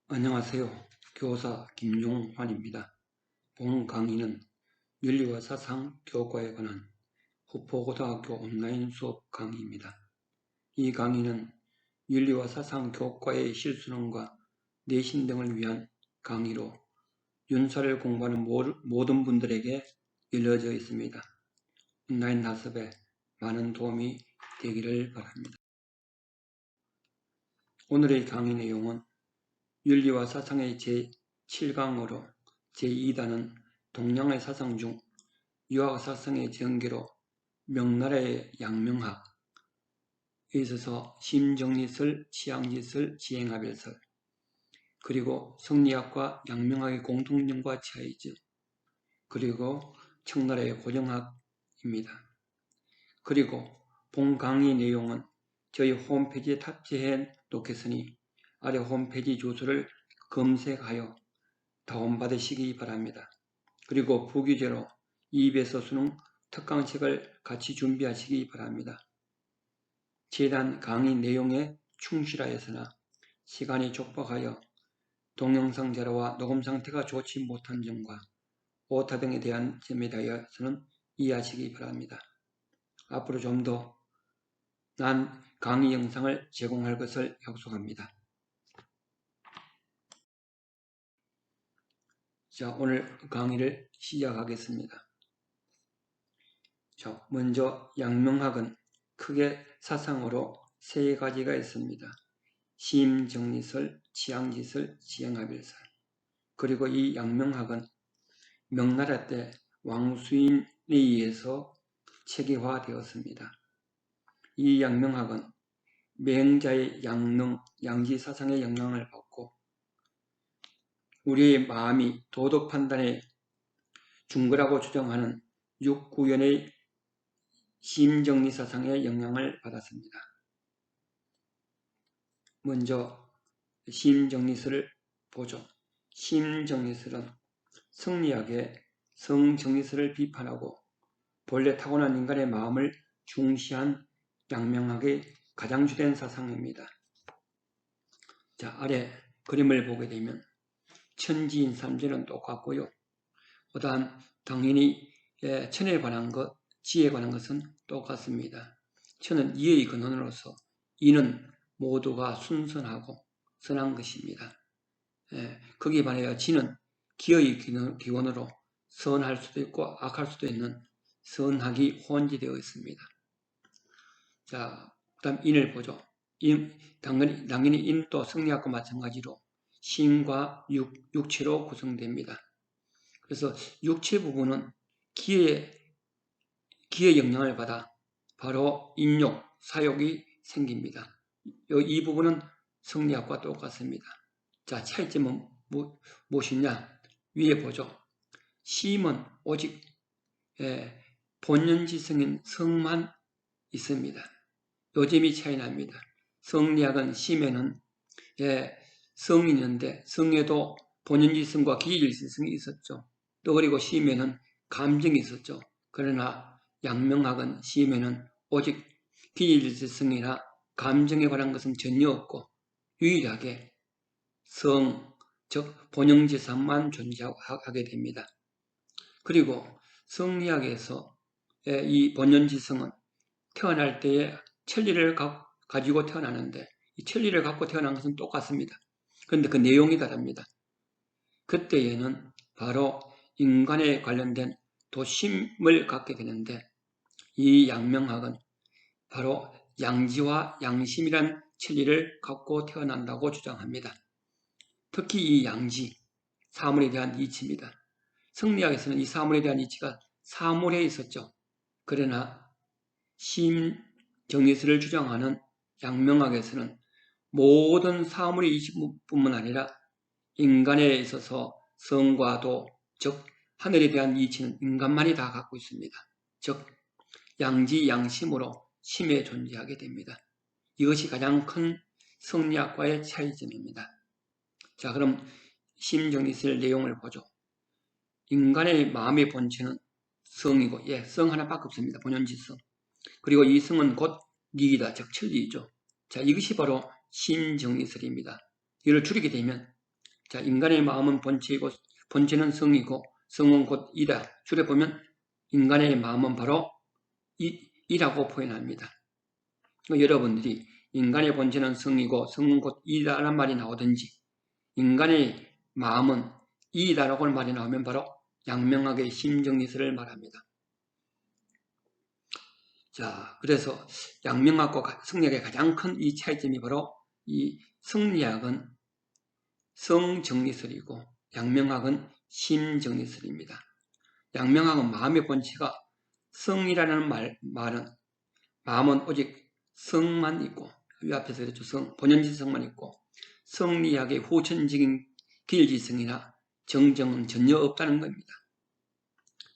안녕하세요. 교사 김용환입니다. 본 강의는 윤리와 사상 교과에 관한 후포고등학교 온라인 수업 강의입니다. 이 강의는 윤리와 사상 교과의 실수능과 내신 등을 위한 강의로 윤사를 공부하는 모든 분들에게 열려져 있습니다. 온라인 학습에 많은 도움이 되기를 바랍니다. 오늘의 강의 내용은 윤리와 사상의 제7강으로 제2단은 동양의 사상 중 유학사상의 전개로 명나라의 양명학에 있어서 심정리설, 치양지설, 지행합일설, 그리고 성리학과 양명학의 공통점과 차이점, 그리고 청나라의 고정학입니다. 그리고 본 강의 내용은 저희 홈페이지에 탑재해 놓겠으니 아래 홈페이지 주소를 검색하여 다운받으시기 바랍니다. 그리고 부기제로 EBS 수능 특강책을 같이 준비하시기 바랍니다. 재단 강의 내용에 충실하여서나 시간이 촉박하여 동영상 자료와 녹음 상태가 좋지 못한 점과 오타 등에 대한 점에 대해서는 이해하시기 바랍니다. 앞으로 좀 더 나은 강의 영상을 제공할 것을 약속합니다. 자, 오늘 강의를 시작하겠습니다. 자, 먼저 양명학은 크게 사상으로 세 가지가 있습니다. 심정리설, 치양지설, 지행합일설. 그리고 이 양명학은 명나라 때 왕수인에 의해서 체계화되었습니다. 이 양명학은 맹자의 양능, 양지 사상의 영향을 받고 우리의 마음이 도덕 판단에 중거라고 주장하는 육구연의 심정리 사상의 영향을 받았습니다. 먼저 심정리설을 보죠. 심정리설은 성리학의 성정리설을 비판하고 본래 타고난 인간의 마음을 중시한 양명학의 가장 주된 사상입니다. 자, 아래 그림을 보게 되면 천지인 삼재는 똑같고요. 그다음 당연히 천에 관한 것, 지에 관한 것은 똑같습니다. 천은 이의 근원으로서 이는 모두가 순선하고 선한 것입니다. 거기에 반하여 지는 기의 기원으로 선할 수도 있고 악할 수도 있는 선악이 혼재되어 있습니다. 자, 그다음 인을 보죠. 당연히 인도 성리학과 마찬가지로 심과 육체로 구성됩니다. 그래서 육체 부분은 기의 영향을 받아 바로 인욕, 사욕이 생깁니다. 이 부분은 성리학과 똑같습니다. 자, 차이점은 무엇이냐? 위에 보죠. 심은 오직 본연지성인 성만 있습니다. 요 점이 차이 납니다. 성리학은 심에는 성이 있는데 성에도 본연지성과 기질지성이 있었죠. 또 그리고 심에는 감정이 있었죠. 그러나 양명학은 심에는 오직 기질지성이나 감정에 관한 것은 전혀 없고 유일하게 성, 즉 본영지성만 존재하게 됩니다. 그리고 성리학에서 이 본연지성은 태어날 때에 천리를 가지고 태어나는데 이 천리를 갖고 태어난 것은 똑같습니다. 그런데 그 내용이 다릅니다. 그때에는 바로 인간에 관련된 도심을 갖게 되는데 이 양명학은 바로 양지와 양심이란 천리를 갖고 태어난다고 주장합니다. 특히 이 양지, 사물에 대한 이치입니다. 성리학에서는 이 사물에 대한 이치가 사물에 있었죠. 그러나 심정리설을 주장하는 양명학에서는 모든 사물의 이치뿐만 아니라 인간에 있어서 성과 도, 즉 하늘에 대한 이치는 인간만이 다 갖고 있습니다. 즉 양지 양심으로 심에 존재하게 됩니다. 이것이 가장 큰 성리학과의 차이점입니다. 자, 그럼 심정리설 내용을 보죠. 인간의 마음의 본체는 성이고, 성 하나밖에 없습니다. 본연지성. 그리고 이 성은 곧 리이다, 즉 천리이죠. 자, 이것이 바로 심정리설입니다. 이를 줄이게 되면 자, 인간의 마음은 본체이고 본체는 성이고 성은 곧 이다. 줄여보면 인간의 마음은 바로 이라고 표현합니다. 여러분들이 인간의 본체는 성이고 성은 곧 이다라는 말이 나오든지 인간의 마음은 이다라고 하는 말이 나오면 바로 양명학의 심정리설을 말합니다. 자, 그래서 양명학과 성리학의 가장 큰 이 차이점이 바로 이 성리학은 성정리설이고 양명학은 심정리설입니다. 양명학은 마음의 본체가 성이라는 말은 마음은 오직 성만 있고 이 앞에서 그랬죠. 성, 본연지성만 있고 성리학의 후천적인 기일지성이나 정정은 전혀 없다는 겁니다.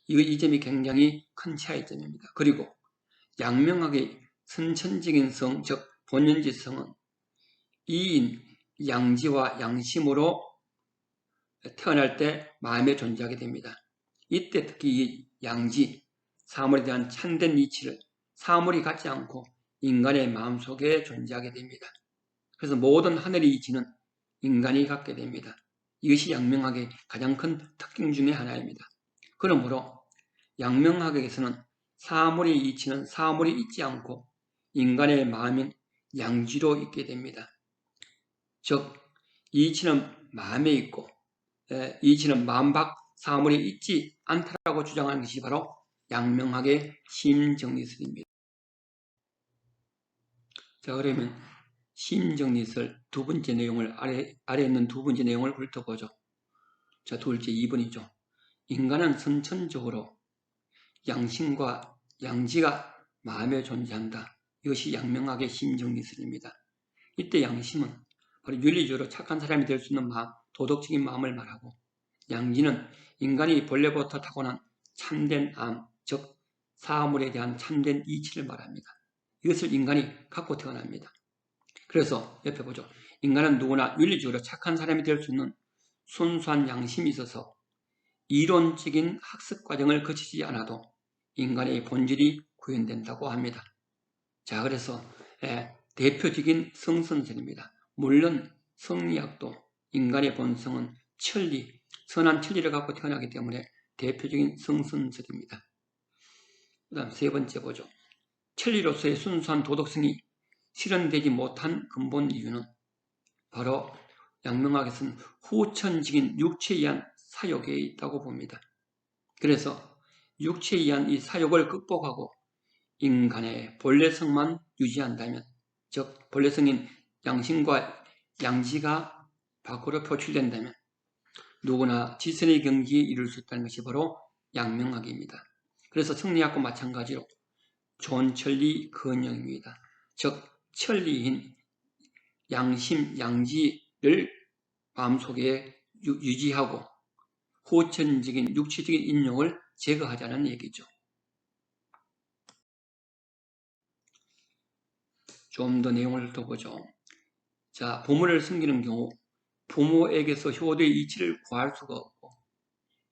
이 점이 굉장히 큰 차이점입니다. 그리고 양명학의 선천적인 성, 즉 본연지성은 이인, 양지와 양심으로 태어날 때 마음에 존재하게 됩니다. 이때 특히 이 양지, 사물에 대한 참된 이치를 사물이 갖지 않고 인간의 마음속에 존재하게 됩니다. 그래서 모든 하늘의 이치는 인간이 갖게 됩니다. 이것이 양명학의 가장 큰 특징 중의 하나입니다. 그러므로 양명학에서는 사물의 이치는 사물이 있지 않고 인간의 마음인 양지로 있게 됩니다. 즉 이치는 마음에 있고 이치는 마음 밖 사물이 있지 않다라고 주장하는 것이 바로 양명학의 심정리설입니다. 자, 그러면 심정리설 두 번째 내용을 아래 있는 두 번째 내용을 훑어보죠. 자, 둘째 2번이죠. 인간은 선천적으로 양심과 양지가 마음에 존재한다. 이것이 양명학의 심정리설입니다. 이때 양심은 바로 윤리적으로 착한 사람이 될 수 있는 마음, 도덕적인 마음을 말하고 양지는 인간이 본래부터 타고난 참된 암, 즉 사물에 대한 참된 이치를 말합니다. 이것을 인간이 갖고 태어납니다. 그래서 옆에 보죠. 인간은 누구나 윤리적으로 착한 사람이 될 수 있는 순수한 양심이 있어서 이론적인 학습 과정을 거치지 않아도 인간의 본질이 구현된다고 합니다. 자, 그래서 대표적인 성선설입니다. 물론 성리학도 인간의 본성은 천리, 선한 천리를 갖고 태어나기 때문에 대표적인 성선설입니다. 그 다음 세 번째 보죠. 천리로서의 순수한 도덕성이 실현되지 못한 근본 이유는 바로 양명학에서는 후천적인 육체에 의한 사욕에 있다고 봅니다. 그래서 육체에 의한 이 사욕을 극복하고 인간의 본래성만 유지한다면, 즉 본래성인 양심과 양지가 밖으로 표출된다면 누구나 지선의 경지에 이룰 수 있다는 것이 바로 양명학입니다. 그래서 성리학과 마찬가지로 존천리 근영입니다. 즉 천리인 양심, 양지를 마음속에 유지하고 후천적인 육체적인 인욕을 제거하자는 얘기죠. 좀 더 내용을 더 보죠. 자, 보물을 숨기는 경우 부모에게서 효도의 이치를 구할 수가 없고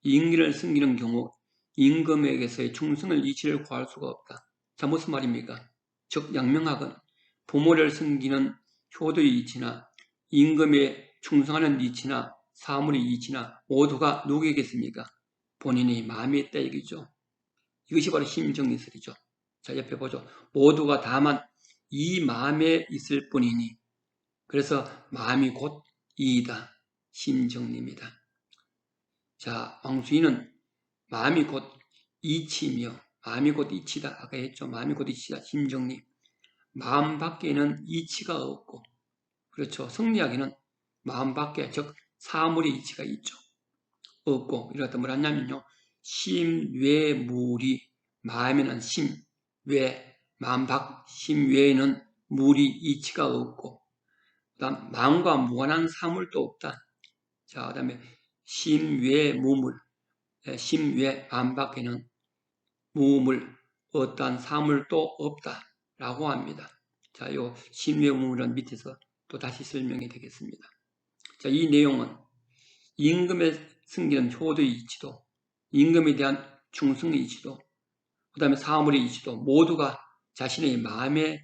임금을 숨기는 경우 임금에게서의 충성을 이치를 구할 수가 없다. 자, 무슨 말입니까? 즉 양명학은 부모를 숨기는 효도의 이치나 임금에 충성하는 이치나 사물의 이치나 모두가 누구에겠습니까? 본인의 마음에 있다 얘기죠. 이것이 바로 심정리설이죠. 자, 옆에 보죠. 모두가 다만 이 마음에 있을 뿐이니 그래서 마음이 곧 이이다. 심정리입니다. 자, 왕수인은 마음이 곧 이치며 마음이 곧 이치다. 아까 했죠. 마음이 곧 이치다. 심정리. 마음 밖에는 이치가 없고 그렇죠. 성리학에는 마음 밖에 즉 사물의 이치가 있죠. 없고 이렇다 뭘 하냐면요. 심외무리 마음에는 심, 외, 마음 밖, 심 외에는 무리 이치가 없고 그다음 마음과 무관한 사물도 없다. 자, 그다음에 심외무물 심외 마음 밖에는 무물 어떠한 사물도 없다라고 합니다. 자, 요 심외무물은 밑에서 또 다시 설명이 되겠습니다. 자, 이 내용은 임금에 숨기는 효도의 이치도 임금에 대한 충성의 이치도 그 다음에 사물의 이치도 모두가 자신의 마음에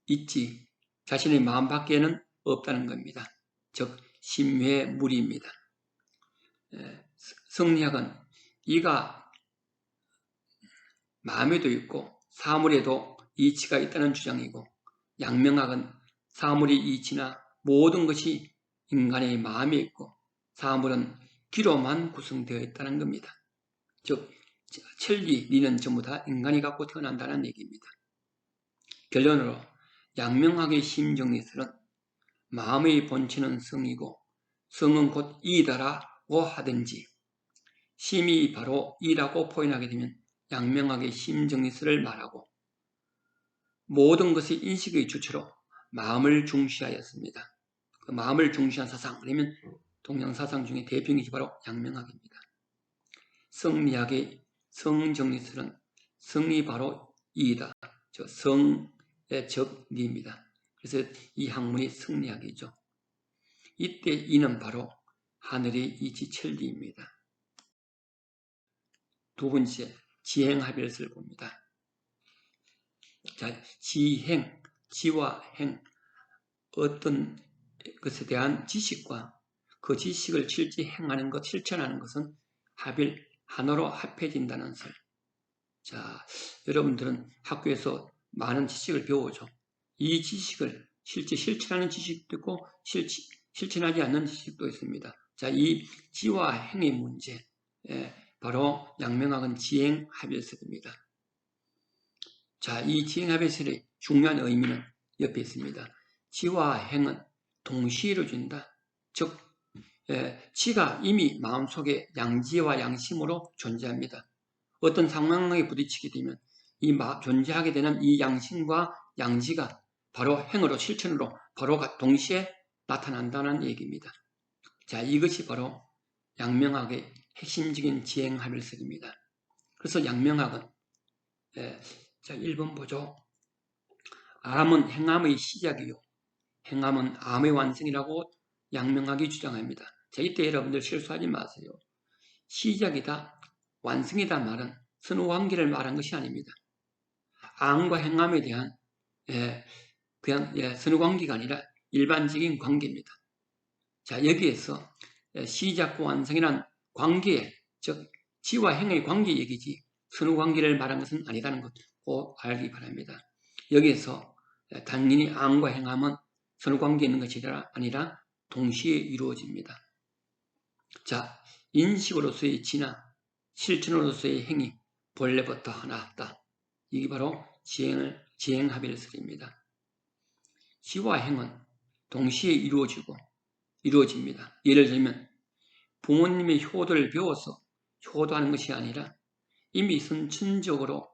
있지 자신의 마음 밖에는 없다는 겁니다. 즉 심회의 무리입니다. 성리학은 이가 마음에도 있고 사물에도 이치가 있다는 주장이고, 양명학은 사물의 이치나 모든 것이 인간의 마음에 있고 사물은 귀로만 구성되어 있다는 겁니다. 즉 천리, 리는 전부 다 인간이 갖고 태어난다는 얘기입니다. 결론으로 양명학의 심정리설은 마음의 본체는 성이고 성은 곧 이다라고 하든지, 심이 바로 이라고 표현하게 되면 양명학의 심정리설을 말하고, 모든 것이 인식의 주체로 마음을 중시하였습니다. 그 마음을 중시한 사상, 그러면 동양사상 중에 대표적이 바로 양명학입니다. 성리학의 성정리설은 성이 바로 이이다. 저 성의 적 리입니다. 그래서 이 학문이 성리학이죠. 이때 이는 바로 하늘의 이치 천리입니다. 두 번째, 지행합일설을 봅니다. 자, 지행, 지와 행, 어떤 것에 대한 지식과 그 지식을 실제 행하는 것, 실천하는 것은 합일, 하나로 합해진다는 설. 자, 여러분들은 학교에서 많은 지식을 배우죠. 이 지식을 실제 실천하는 지식도 있고 실천하지 않는 지식도 있습니다. 자, 이 지와 행의 문제, 바로 양명학은 지행합일설입니다. 자, 이 지행합일설의 중요한 의미는 옆에 있습니다. 지와 행은 동시에 이루어진다. 즉, 지가 이미 마음속에 양지와 양심으로 존재합니다. 어떤 상황에 부딪히게 되면 이 존재하게 되는 이 양심과 양지가 바로 행으로, 실천으로 바로 동시에 나타난다는 얘기입니다. 자, 이것이 바로 양명학의 핵심적인 지행합일설입니다. 그래서 양명학은, 자, 1번 보죠. 암은 행함의 시작이요, 행함은 암의 완성이라고 양명학이 주장합니다. 자, 이때 여러분들 실수하지 마세요. 시작이다, 완성이다 말은 선후관계를 말한 것이 아닙니다. 암과 행함에 대한 그냥 선후관계가 아니라 일반적인 관계입니다. 자, 여기에서 시작과 완성이란 관계, 즉 지와 행의 관계 얘기지 선후관계를 말한 것은 아니다는 것 꼭 알기 바랍니다. 여기에서 당연히 암과 행함은 선후관계에 있는 것이 아니라 동시에 이루어집니다. 자, 인식으로서의 지나 실천으로서의 행이 본래부터 하나다. 이게 바로 지행합일설입니다. 지와 행은 동시에 이루어집니다. 예를 들면 부모님의 효도를 배워서 효도하는 것이 아니라 이미 선천적으로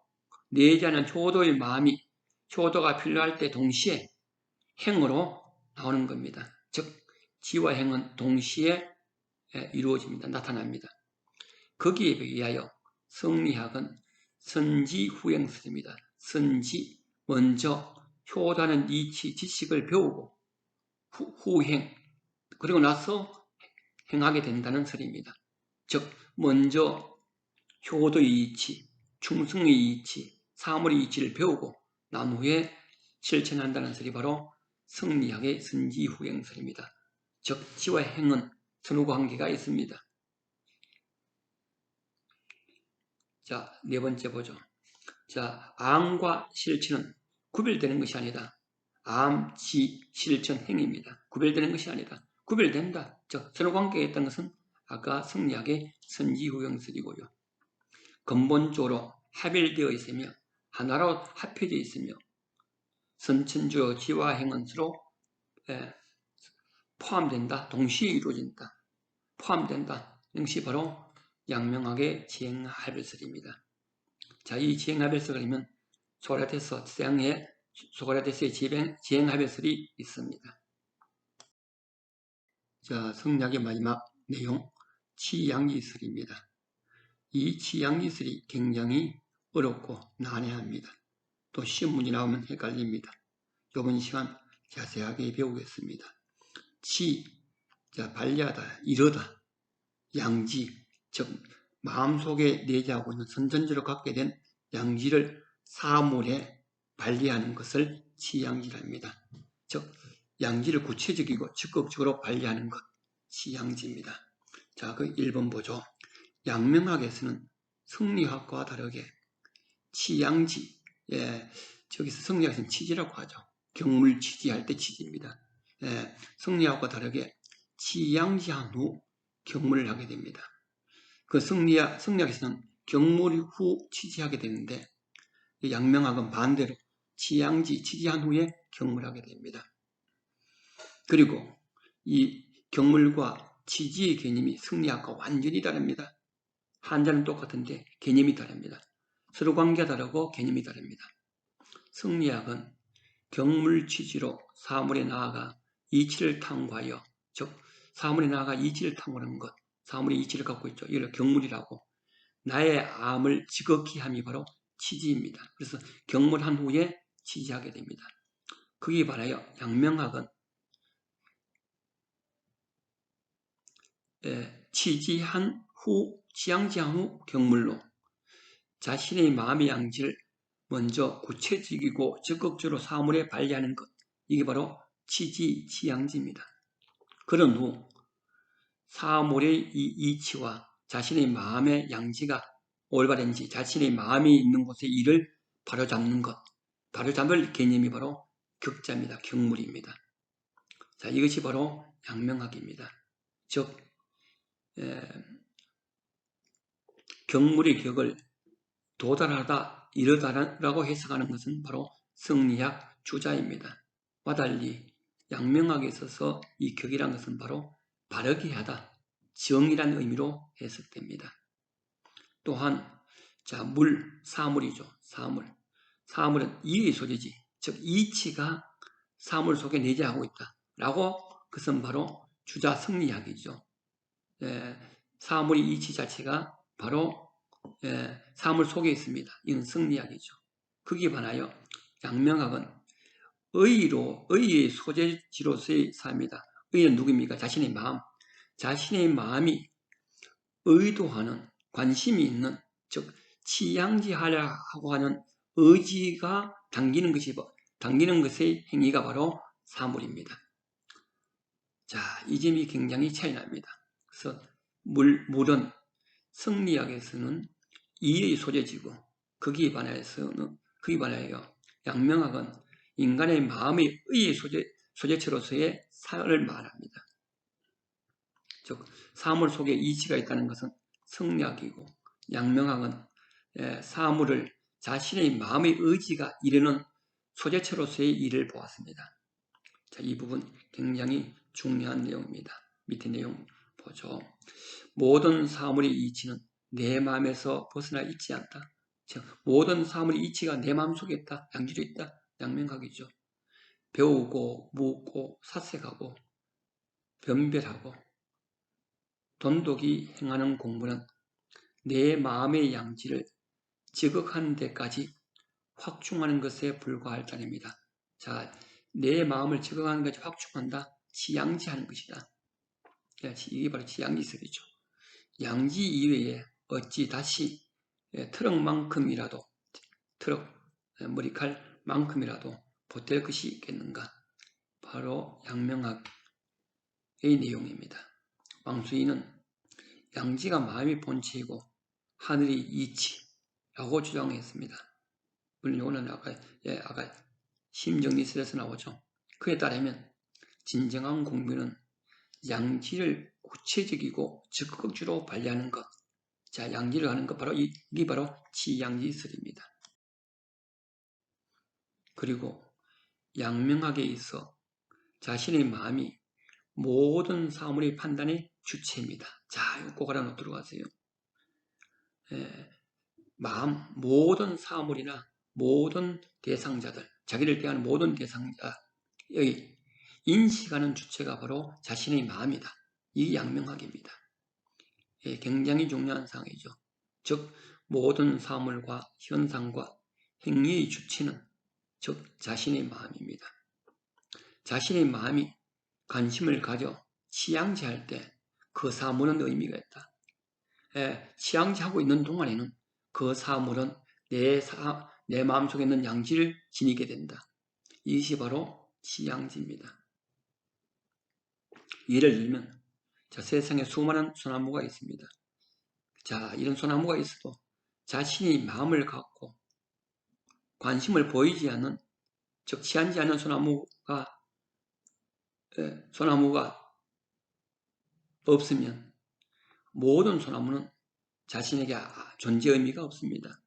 내재하는 효도의 마음이 효도가 필요할 때 동시에 행으로 나오는 겁니다. 즉 지와 행은 동시에 이루어집니다. 나타납니다. 거기에 의하여 성리학은 선지후행설입니다. 선지, 먼저 효도하는 이치, 지식을 배우고 후행, 그리고 나서 행하게 된다는 설입니다. 즉 먼저 효도의 이치, 충성의 이치, 사물의 이치를 배우고 난 후에 실천한다는 설이 바로 성리학의 선지후행설입니다. 즉 지와 행은 선후관계가 있습니다. 자, 네 번째 보죠. 자, 암과 실천은 구별되는 것이 아니다. 암, 지, 실천, 행입니다. 구별되는 것이 아니다. 구별된다. 즉 선후관계가 있다는 것은 아까 성리학의 선지후행설이고요. 근본적으로 합일되어 있으며 하나로 합해져 있으며 선천적 지와 행은 서로 포함된다. 동시에 이루어진다. 포함된다. 이것이 바로 양명학의 지행합일설입니다. 자, 이 지행합일설을 하면 소크라테스의 지행합일설이 있습니다. 자, 성리학의 마지막 내용, 치양지설입니다. 이 치양지설이 굉장히 어렵고 난해합니다. 또 시험 문제 나오면 헷갈립니다. 이번 시간 자세하게 배우겠습니다. 치, 자, 관리하다, 이르다. 양지, 즉 마음속에 내재하고 있는 선천적으로 갖게 된 양지를 사물에 관리하는 것을 치양지랍니다. 즉 양지를 구체적이고 적극적으로 관리하는 것, 치양지입니다. 자, 그 1번 보죠. 양명학에서는 성리학과 다르게 치양지, 저기서 성리학에서는 치지라고 하죠. 경물 치지할 때 치지입니다. 성리학과 다르게 치양지한 후 경물을 하게 됩니다. 그 성리학에서는 경물 후 치지하게 되는데 양명학은 반대로 치양지, 치지한 후에 경물하게 됩니다. 그리고 이 경물과 치지의 개념이 성리학과 완전히 다릅니다. 한자는 똑같은데 개념이 다릅니다. 서로 관계가 다르고 개념이 다릅니다. 성리학은 경물치지로 사물에 나아가 이치를 탐구하여, 즉 사물에 나아가 이치를 탐구하는 것, 사물의 이치를 갖고 있죠. 이걸 경물이라고. 나의 암을 지극히 함이 바로 치지입니다. 그래서 경물한 후에 치지하게 됩니다. 거기에 반하여 양명학은 치지한 후, 치양지한 후 경물로 자신의 마음의 양지를 먼저 구체적이고 적극적으로 사물에 발휘하는 것, 이게 바로 치지, 치양지입니다. 그런 후 사물의 이 이치와 자신의 마음의 양지가 올바른지 자신의 마음이 있는 곳에 이를 바로잡는 것, 바로잡을 개념이 바로 격자입니다. 경물입니다. 자, 이것이 바로 양명학입니다. 즉 경물의 격을 도달하다, 이르다라고 해석하는 것은 바로 성리학 주자입니다. 와 달리 양명학에 있어서 이 격이란 것은 바로 바르게 하다, 정이라는 의미로 해석됩니다. 또한 자, 사물이죠. 사물은 이의 소재지, 즉 이치가 사물 속에 내재하고 있다라고 그것은 바로 주자 성리학이죠. 사물의 이치 자체가 바로 사물 속에 있습니다. 이건 성리학이죠. 거기에 반하여 양명학은 의의 소재지로서의 삶이다. 의는 누구입니까? 자신의 마음. 자신의 마음이 의도하는, 관심이 있는, 즉 치양지하려고 하는 의지가 당기는 것의 행위가 바로 사물입니다. 자, 이 점이 굉장히 차이 납니다. 그래서 물은 성리학에서는 이의 소재지고 거기에 반하여 양명학은 인간의 마음의 의의 소재처로서의 사를 말합니다. 즉 사물 속에 이치가 있다는 것은 성리학이고 양명학은 사물을 자신의 마음의 의지가 이르는 소재처로서의 일을 보았습니다. 자, 이 부분 굉장히 중요한 내용입니다. 밑에 내용 보죠. 모든 사물의 이치는 내 마음에서 벗어나 있지 않다. 즉 모든 사물의 이치가 내 마음속에 있다. 양지로 있다. 양명학이죠. 배우고 묻고 사색하고 변별하고 돈독이 행하는 공부는 내 마음의 양지를 지극한 데까지 확충하는 것에 불과할 따릅니다. 자, 내 마음을 지극한 것까지 확충한다. 치양지하는 것이다. 이게 바로 치양지설이죠. 양지 이외에 어찌 다시 트럭만큼이라도 머리칼만큼이라도 보탤 것이 있겠는가? 바로 양명학의 내용입니다. 왕수인은 양지가 마음의 본체이고 하늘의 이치라고 주장했습니다. 물론 이거는 아까 심정리설에서 나오죠. 그에 따르면 진정한 공부는 양지를 구체적이고 적극적으로 발휘하는 것. 자, 양지를 하는 것 이게 바로 치양지설입니다. 그리고 양명학에 있어 자신의 마음이 모든 사물의 판단의 주체입니다. 자, 이거 꼭 알아놓도록 하세요. 모든 사물이나 모든 대상자들, 자기를 대하는 모든 대상자의 인식하는 주체가 바로 자신의 마음이다. 이 양명학입니다. 굉장히 중요한 사항이죠. 즉 모든 사물과 현상과 행위의 주체는 즉 자신의 마음입니다. 자신의 마음이 관심을 가져 치양지할 때 그 사물은 의미가 있다. 치양지하고 있는 동안에는 그 사물은 내 마음속에 있는 양지를 지니게 된다. 이것이 바로 치양지입니다. 예를 들면 자, 세상에 수많은 소나무가 있습니다. 자, 이런 소나무가 있어도 자신이 마음을 갖고 관심을 보이지 않는, 즉 취하지 않는 소나무가 없으면 모든 소나무는 자신에게 존재 의미가 없습니다.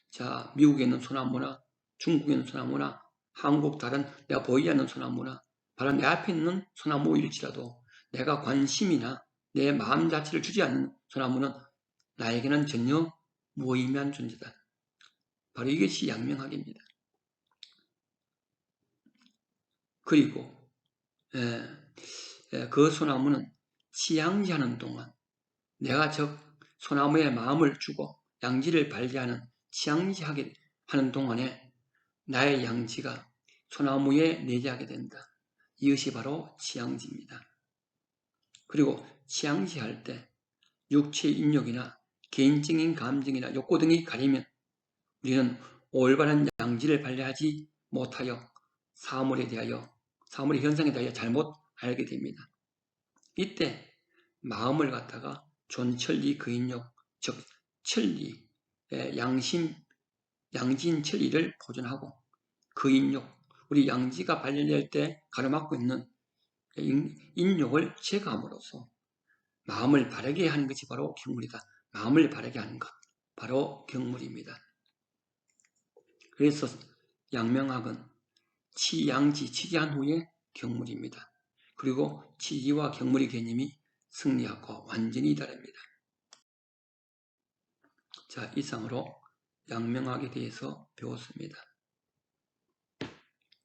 자, 미국에 있는 소나무나 중국에 있는 소나무나 한국 다른 내가 보이지 않는 소나무나 바로 내 앞에 있는 소나무일지라도 내가 관심이나 내 마음 자체를 주지 않는 소나무는 나에게는 전혀 무의미한 존재다. 바로 이것이 양명학입니다. 그리고 그 소나무는 치양지하는 동안 내가 저 소나무에 마음을 주고 양지를 발휘하는 치양지하게 하는 동안에 나의 양지가 소나무에 내재하게 된다. 이것이 바로 치양지입니다. 그리고 치양지할 때 육체의 인욕이나 개인적인 감정이나 욕구 등이 가리면 우리는 올바른 양지를 발휘하지 못하여 사물의 현상에 대하여 잘못 알게 됩니다. 이때 마음을 갖다가 존천리 그인욕, 즉 천리, 양지인 천리를 보존하고 그인욕, 우리 양지가 발현될 때 가로막고 있는 인욕을 제거함으로써 마음을 바르게 하는 것이 바로 경물이다. 마음을 바르게 하는 것, 바로 경물입니다. 그래서 양명학은 치양지, 치지한 후에 경물입니다. 그리고 치지와 경물의 개념이 승리학과 완전히 다릅니다. 자, 이상으로 양명학에 대해서 배웠습니다.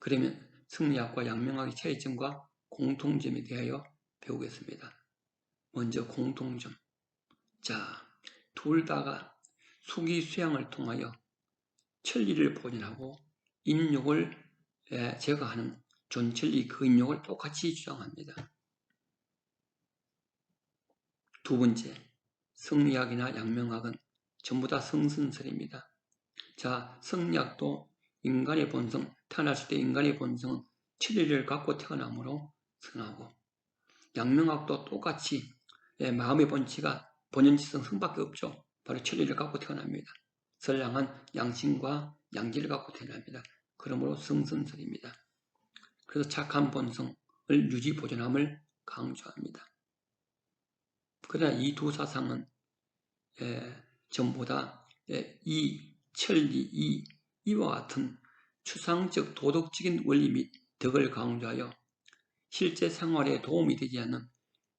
그러면 승리학과 양명학의 차이점과 공통점에 대하여 배우겠습니다. 먼저 공통점. 자, 둘 다가 수기수양을 통하여 천리를 보존하고 인욕을 제거하는 존천리 그 인욕을 똑같이 주장합니다. 두 번째, 승리학이나 양명학은 전부 다 성선설입니다. 자, 승리학도 인간의 본성, 태어났을 때 인간의 본성은 천리를 갖고 태어나므로 선하고, 양명학도 똑같이 마음의 본연지성 성밖에 없죠. 바로 천리를 갖고 태어납니다. 선량한 양심과 양지를 갖고 태어납니다. 그러므로 성선설입니다. 그래서 착한 본성을 유지 보존함을 강조합니다. 그러나 이 두 사상은 전부 다 천리, 이와 같은 추상적 도덕적인 원리 및 덕을 강조하여 실제 생활에 도움이 되지 않는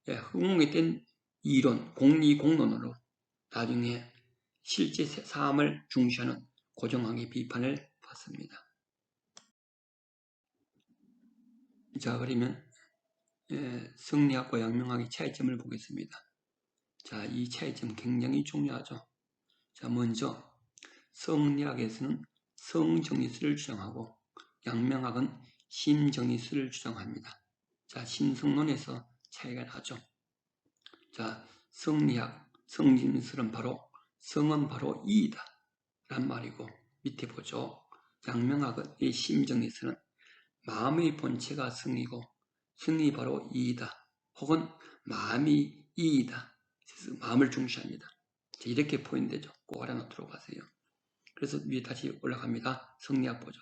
허공에 뗀 이론, 공리공론으로 나중에 실제 삶을 중시하는 고정학의 비판을 받습니다. 자, 그러면 승리학과 양명학의 차이점을 보겠습니다. 자, 이 차이점 굉장히 중요하죠. 자, 먼저 승리학에서는 성정리수를 주장하고 양명학은 심정리수를 주장합니다. 자, 심성론에서 차이가 나죠. 자, 승리학, 성정리수는 성은 바로 이이다 란 말이고, 밑에 보죠. 양명학은 이 심정리수는 마음의 본체가 성이고 성이 바로 이이다. 혹은 마음이 이이다. 그래서 마음을 중시합니다. 자, 이렇게 포인트되죠. 꼭 알아놓도록 하세요. 그래서 위에 다시 올라갑니다. 성리학 보죠.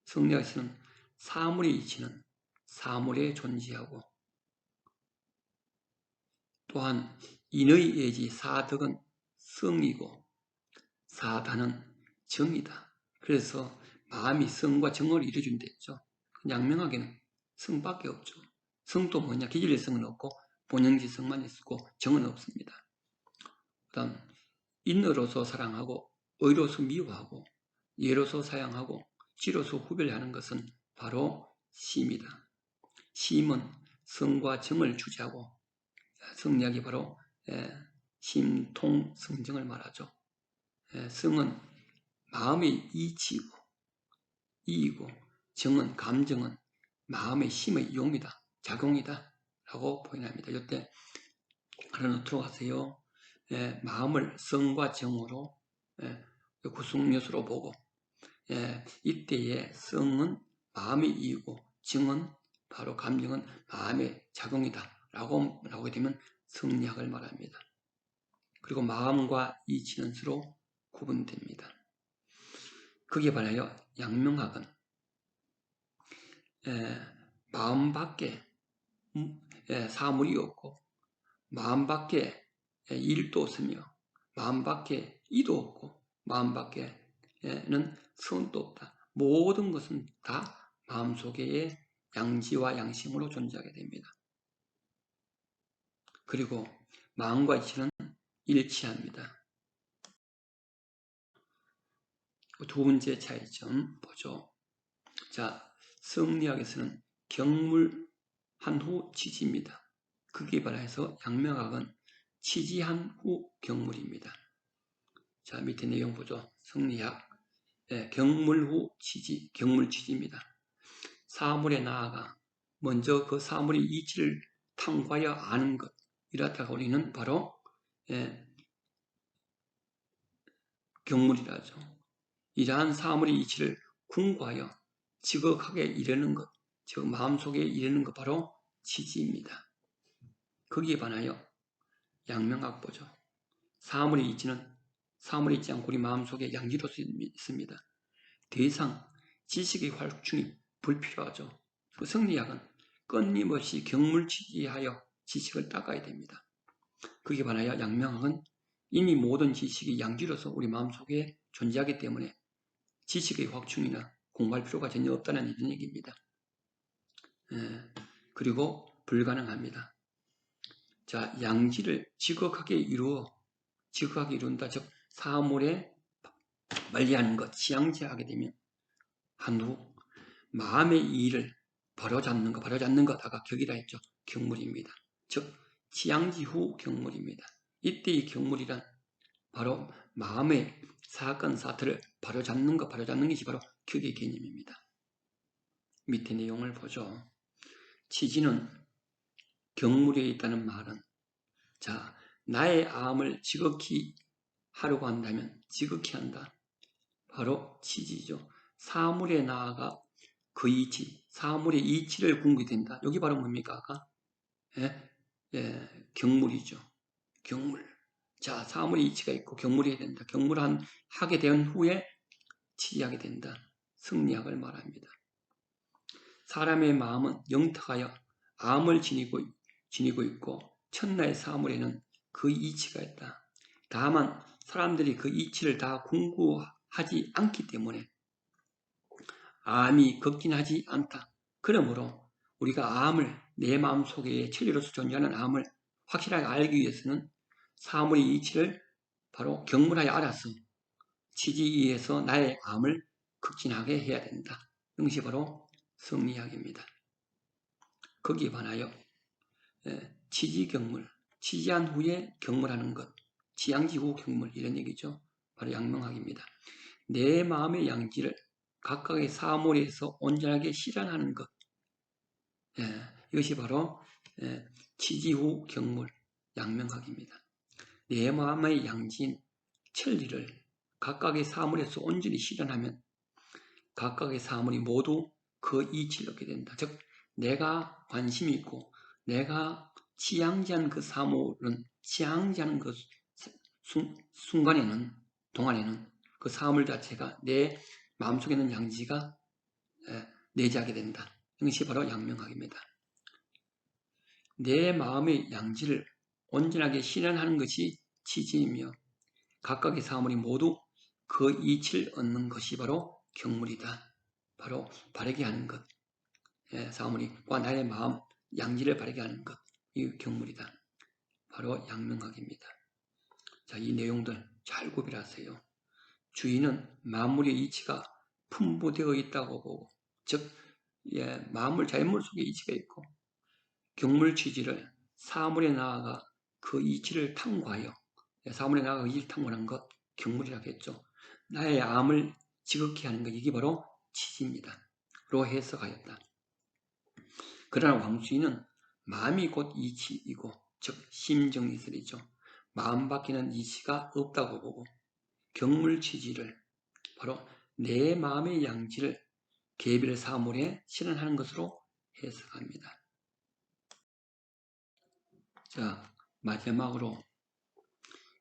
성리학에서는 사물의 이치는 사물에 존재하고, 또한 인의 예지 사덕은 성이고 사단은 정이다. 그래서 마음이 성과 정을 이루어준다 했죠. 양명학에는 성밖에 없죠. 성도 뭐냐? 기질성은 없고 본영지성만 있고 정은 없습니다. 그 다음 인으로서 사랑하고 의로서 미워하고 예로서 사양하고 지로서 후별하는 것은 바로 시입니다. 시임은 성과 정을 주재하고, 성리학이 바로 심통성정을 말하죠. 성은 마음의 이치이고 이이고, 정은 감정은 마음의 심의 용이다, 작용이다 라고 표현합니다. 이때 알아놓도록 하세요. 마음을 성과 정으로 구성 요소로 보고, 이때의 성은 마음의 이이고 정은 바로 감정은 마음의 작용이다 라고 나오게 되면 성리학을 말합니다. 그리고 마음과 이치는 서로 구분됩니다. 거기에 반하여 양명학은 마음 밖에 사물이 없고 마음 밖에 일도 없으며 마음 밖에 이도 없고 마음 밖에는 선도 없다. 모든 것은 다 마음속의 양지와 양심으로 존재하게 됩니다. 그리고 마음과 이치는 일치합니다. 두 번째 차이점 보죠. 자, 성리학에서는 경물한 후 치지입니다. 거기에 반해서 양명학은 치지한 후 경물입니다. 자, 밑에 내용 보죠. 성리학 경물 후 치지, 경물치지입니다. 사물에 나아가 먼저 그 사물의 이치를 탐구하여 아는 것, 이렇다고 우리는 바로 경물이라죠. 이러한 사물의 이치를 궁구하여 지극하게 이르는 것, 즉 마음속에 이르는 것 바로 치지입니다. 거기에 반하여 양명학 보죠. 사물의 이치는 사물이 있지 않고 우리 마음속에 양지로서 있습니다. 더 이상 지식의 활충이 불필요하죠. 그 성리학은 끊임없이 경물치지하여 지식을 닦아야 됩니다. 거기에 반하여 양명학은 이미 모든 지식이 양지로서 우리 마음속에 존재하기 때문에 지식의 확충이나 공부할 필요가 전혀 없다는 이런 얘기입니다. 그리고 불가능합니다. 자, 양지를 지극하게 이룬다. 즉 사물에 관리하는 것, 지양지하게 되면 한후 마음의 일을 바로잡는 것 아까 격이라 했죠. 경물입니다. 즉 지양지 후 경물입니다. 이때의 경물이란 바로 마음의 사건 사태를 바로잡는 것이 바로 격의 개념입니다. 밑에 내용을 보죠. 치지는 경물에 있다는 말은 자, 나의 암을 지극히 하려고 한다면 지극히 한다. 바로 치지죠. 사물에 나아가 그 이치, 사물의 이치를 궁구해야 된다. 여기 바로 뭡니까? 아까? 경물이죠. 경물. 자, 사물의 이치가 있고 경물이 해야 된다. 하게 된 후에 치지하게 된다. 성리학을 말합니다. 사람의 마음은 영탁하여 암을 지니고 있고 천나의 사물에는 그 이치가 있다. 다만 사람들이 그 이치를 다 궁구하지 않기 때문에 암이 극진하지 않다. 그러므로 우리가 암을 내 마음속에 천리로서 존재하는 암을 확실하게 알기 위해서는 사물의 이치를 바로 경물하여 알아서 치지위에서 나의 암을 극진하게 해야 된다. 이것이 바로 성리학입니다. 거기에 반하여 치지경물, 치지한 후에 경물하는 것, 지양지 후 경물 이런 얘기죠. 바로 양명학입니다. 내 마음의 양지를 각각의 사물에서 온전하게 실현하는 것, 이것이 바로 치지 후 경물, 양명학입니다. 내 마음의 양지인 천리를 각각의 사물에서 온전히 실현하면 각각의 사물이 모두 그 이치를 얻게 된다. 즉 내가 관심이 있고 내가 치양지한 그 사물은 치양지하는 그 동안에는 그 사물 자체가 내 마음속에 있는 양지가 내재하게 된다. 이것이 바로 양명학입니다. 내 마음의 양지를 온전하게 실현하는 것이 치지이며 각각의 사물이 모두 그 이치를 얻는 것이 바로 경물이다. 바로 바르게 하는 것. 사물이과 나의 마음 양지를 바르게 하는 것. 이 경물이다. 바로 양명학입니다. 자, 이 내용들 잘 구별하세요. 주인은 만물의 이치가 풍부되어 있다고 보고, 즉 만물 자연물 속에 이치가 있고 경물 취지를 사물에 나아가 그 이치를 탐구하여 사물에 나아가 이치를 탐구하는 것 경물이라고 했죠. 나의 암을 지극히 하는 것 이게 바로 치지입니다. 로 해석하였다. 그러나 왕주인은 마음이 곧 이치이고 즉 심정이슬이죠. 마음 밖에는 이치가 없다고 보고 경물치지를 바로 내 마음의 양지를 개별 사물에 실현하는 것으로 해석합니다. 자, 마지막으로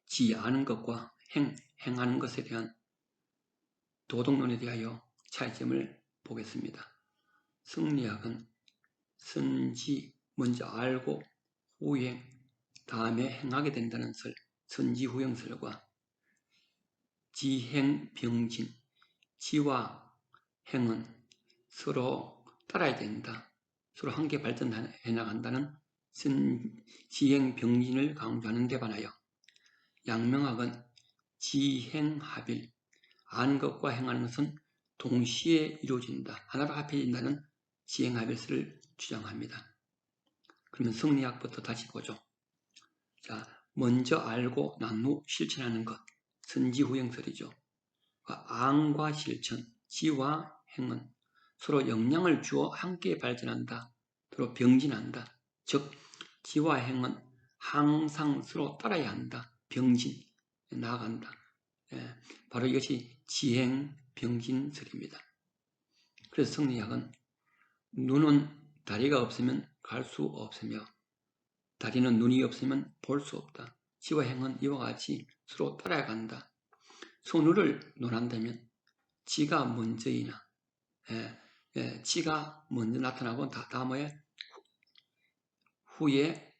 지 아는 것과 행하는 것에 대한 도덕론에 대하여 차이점을 보겠습니다. 성리학은 선지, 먼저 알고 후행, 다음에 행하게 된다는 설, 선지후행설과 지행병진, 지와 행은 서로 따라야 된다. 서로 함께 발전해 나간다는 지행병진을 강조하는 데 반하여 양명학은 지행합일, 아는 것과 행하는 것은 동시에 이루어진다. 하나로 합해진다는 지행합일설을 주장합니다. 그러면 성리학부터 다시 보죠. 자, 먼저 알고 난 후 실천하는 것, 선지후행설이죠. 앙과 실천, 지와 행은 서로 영향을 주어 함께 발전한다. 서로 병진한다. 즉, 지와 행은 항상 서로 따라야 한다. 병진, 나아간다. 바로 이것이 지행, 병진설입니다. 그래서 성리학은 눈은 다리가 없으면 갈 수 없으며 다리는 눈이 없으면 볼 수 없다. 지와 행은 이와 같이 서로 따라간다. 선우를 논한다면 지가 먼저이나 지가 먼저 나타나고 다음에 후에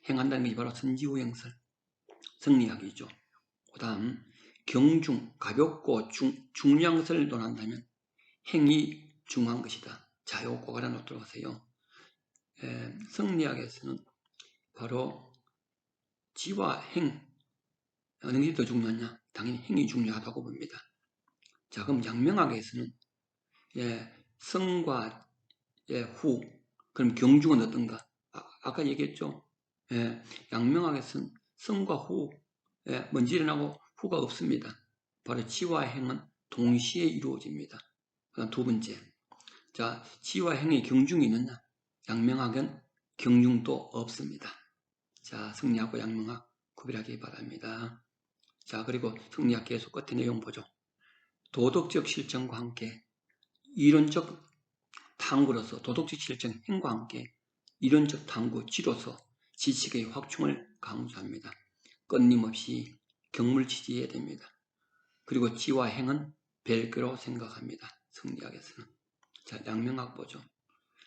행한다는 것이 바로 선지후행설, 성리학이죠. 그 다음 경중, 가볍고 중요한 것을 논한다면 행이 중요한 것이다. 자, 요거 꼭 알아놓도록 하세요. 성리학에서는 바로 지와 행, 어느 게 더 중요하냐? 당연히 행이 중요하다고 봅니다. 자, 그럼 양명학에서는 성과 후, 그럼 경중은 어떤가? 아까 얘기했죠. 양명학에서는 성과 후, 먼저 일어나고 후가 없습니다. 바로 지와 행은 동시에 이루어집니다. 그다음 두 번째, 자, 지와 행의 경중이 있느냐? 양명학은 경중도 없습니다. 자, 성리학과 양명학 구별하기 바랍니다. 자, 그리고 성리학 계속 끝에 내용 보죠. 도덕적 실천과 함께 이론적 탐구로서 도덕적 실천 행과 함께 이론적 탐구 지로서 지식의 확충을 강조합니다. 끊임없이 경물치지해야 됩니다. 그리고 지와 행은 별개로 생각합니다. 성리학에서는. 자, 양명학 보죠.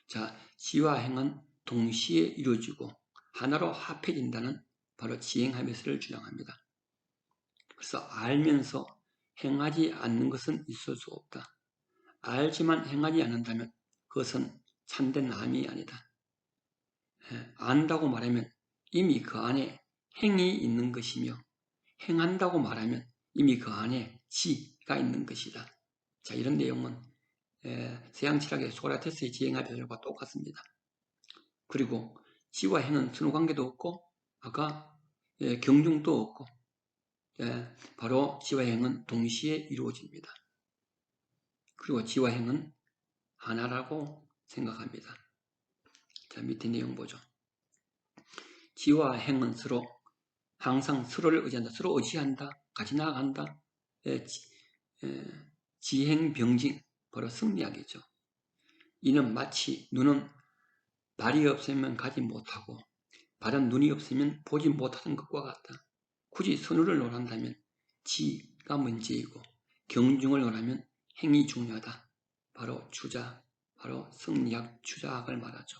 자, 지와 행은 동시에 이루어지고 하나로 합해진다는 바로 지행합의설을 주장합니다. 그래서 알면서 행하지 않는 것은 있을 수 없다. 알지만 행하지 않는다면 그것은 참된 남이 아니다. 안다고 말하면 이미 그 안에 행이 있는 것이며 행한다고 말하면 이미 그 안에 지가 있는 것이다. 자, 이런 내용은 서양철학의 소크라테스의 지행합의설과 똑같습니다. 그리고 지와 행은 선후관계도 없고 아까 경중도 없고 바로 지와 행은 동시에 이루어집니다. 그리고 지와 행은 하나라고 생각합니다. 자, 밑에 내용 보죠. 지와 행은 서로 항상 서로를 의지한다. 서로 의지한다. 같이 나아간다. 지행병진, 바로 성리학이죠. 이는 마치 눈은 발이 없으면 가지 못하고 발은 눈이 없으면 보지 못하는 것과 같다. 굳이 선우를 논한다면 지가 문제이고 경중을 논하면 행이 중요하다. 바로 주자, 바로 성리학 주자학을 말하죠.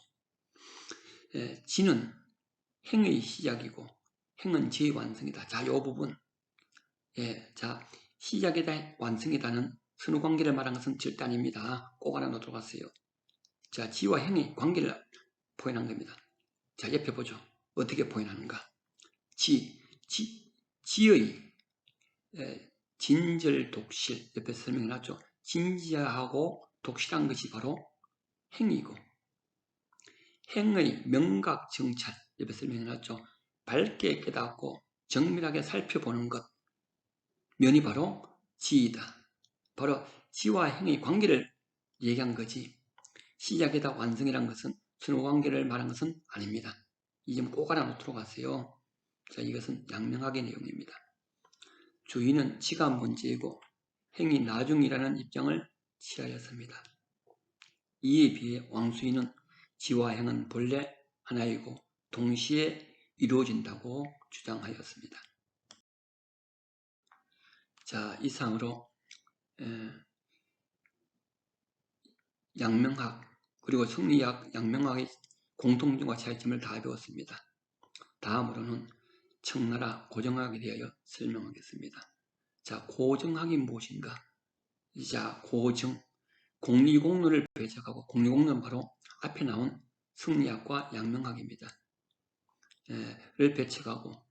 지는 행의 시작이고 행은 지의 완성이다. 자, 이 부분. 자, 시작이다, 완성이다는 선후관계를 말한 것은 절대 아닙니다. 꼭 알아놓도록 하세요. 자, 지와 행의 관계를 표현한 겁니다. 자, 옆에 보죠. 어떻게 표현하는가? 지의 진절독실, 옆에 설명해놨죠. 진지하고 독실한 것이 바로 행이고 행의 명각정찰, 옆에 설명해놨죠. 밝게 깨닫고 정밀하게 살펴보는 것, 면이 바로 지이다. 바로 지와 행의 관계를 얘기한 거지 시작이다 완성이란 것은 선후관계를 말한 것은 아닙니다. 이 점 꼭 알아놓도록 하세요. 자, 이것은 양명학의 내용입니다. 주의는 지가 문제이고 행이 나중이라는 입장을 취하였습니다. 이에 비해 왕수인은 지와 행은 본래 하나이고 동시에 이루어진다고 주장하였습니다. 자, 이상으로 양명학 그리고 성리학, 양명학의 공통점과 차이점을 다 배웠습니다. 다음으로는 청나라 고정학에 대하여 설명하겠습니다. 자, 고정학이 무엇인가? 자, 고정, 공리공론을 배척하고, 공리공론은 바로 앞에 나온 성리학과 양명학입니다. 를 배척하고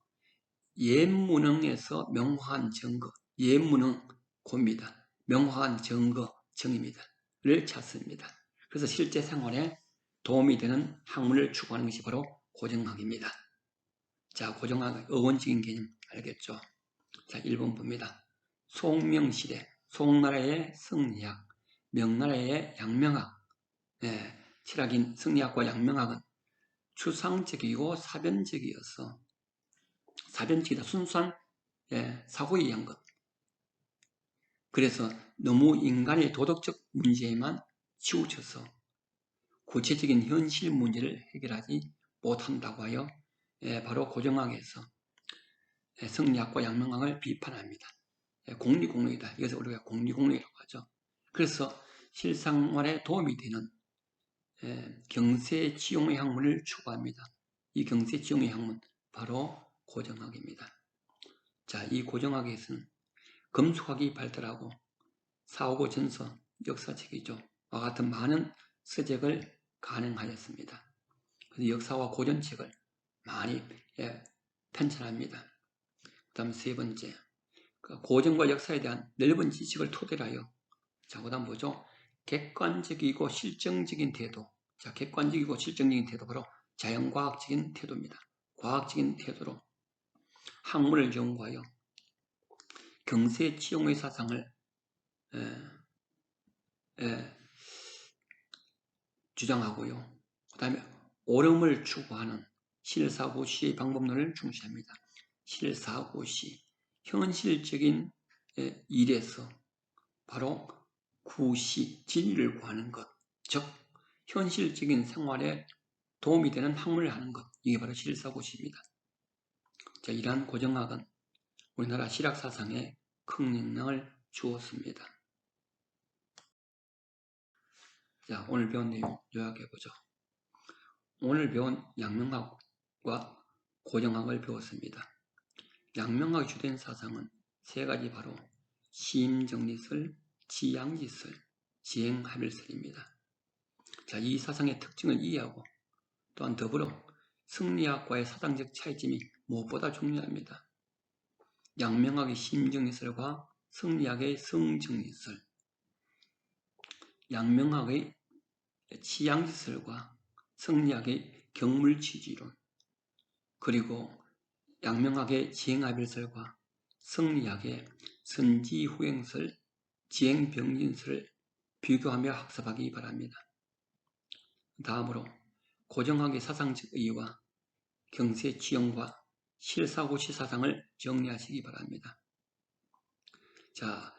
옛무능에서 명확한 증거, 옛무능 고입니다. 명확한 증거, 정입니다. 를 찾습니다. 그래서 실제 생활에 도움이 되는 학문을 추구하는 것이 바로 고정학입니다. 자, 고정학의 어원적인 개념 알겠죠? 자, 1번 봅니다. 송명시대, 송나라의 성리학, 명나라의 양명학, 철학인 성리학과 양명학은 추상적이고 사변적이어서, 사변적이다, 순수한 사고에 의한 것. 그래서 너무 인간의 도덕적 문제에만 치우쳐서 구체적인 현실 문제를 해결하지 못한다고 하여 바로 고정학에서 성리학과 양명학을 비판합니다. 공리공론이다. 이것을 우리가 공리공론이라고 하죠. 그래서 실생활에 도움이 되는 경세지용의 학문을 추구합니다. 이 경세지용의 학문 바로 고정학입니다. 자, 이 고정학에서는 금속학이 발달하고 사오고 전서, 역사책이죠. 와 같은 많은 서적을 간행하였습니다. 그래서 역사와 고전책을 많이 편찬합니다. 그 다음 세 번째, 고전과 역사에 대한 넓은 지식을 토대로 하여, 자, 그 다음 뭐죠? 객관적이고 실정적인 태도. 자, 객관적이고 실정적인 태도, 바로 자연과학적인 태도입니다. 과학적인 태도로 학문을 연구하여 경세치용의 사상을 주장하고요. 그 다음에 옳음을 추구하는 실사고시의 방법론을 중시합니다. 실사고시, 현실적인 일에서 바로 구시, 진리를 구하는 것, 즉 현실적인 생활에 도움이 되는 학문을 하는 것, 이게 바로 실사고시입니다. 자, 이러한 고정학은 우리나라 실학사상에 큰 영향을 주었습니다. 자, 오늘 배운 내용 요약해보죠. 오늘 배운 양명학과 고정학을 배웠습니다. 양명학의 주된 사상은 세 가지, 바로 시임정리설, 지양지설, 지행합일설입니다. 자, 이 사상의 특징을 이해하고 또한 더불어 성리학과의 사상적 차이점이 무엇보다 중요합니다. 양명학의 시임정리설과 성리학의 성정리설, 양명학의 지양지설과 성리학의 경물치지론, 그리고 양명학의 지행합일설과 성리학의 선지후행설, 지행병진설을 비교하며 학습하기 바랍니다. 다음으로 고정학의 사상적 의의와 경세치용과 실사고시 사상을 정리하시기 바랍니다. 자,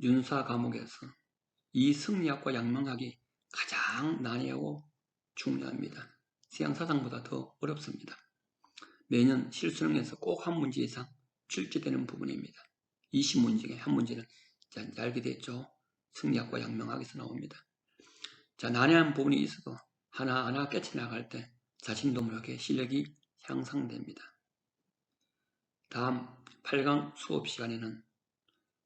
윤사 과목에서 이 성리학과 양명학이 가장 난해하고 중요합니다. 서양사상보다 더 어렵습니다. 매년 실수능에서 꼭 한 문제 이상 출제되는 부분입니다. 20문제 중에 한 문제는 알게 됐죠. 성리학과 양명학에서 나옵니다. 자, 난해한 부분이 있어도 하나하나 깨쳐나갈 때 자신도 모르게 실력이 향상됩니다. 다음 8강 수업 시간에는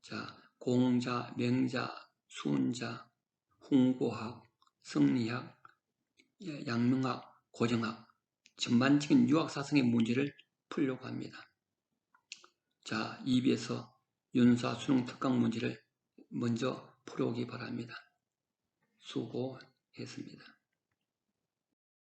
자, 공자, 명자, 수훈자, 훈고학, 성리학, 양명학, 고정학, 전반적인 유학사상의 문제를 풀려고 합니다. 자, 2부에서 윤사 수능 특강 문제를 먼저 풀어오기 바랍니다. 수고했습니다.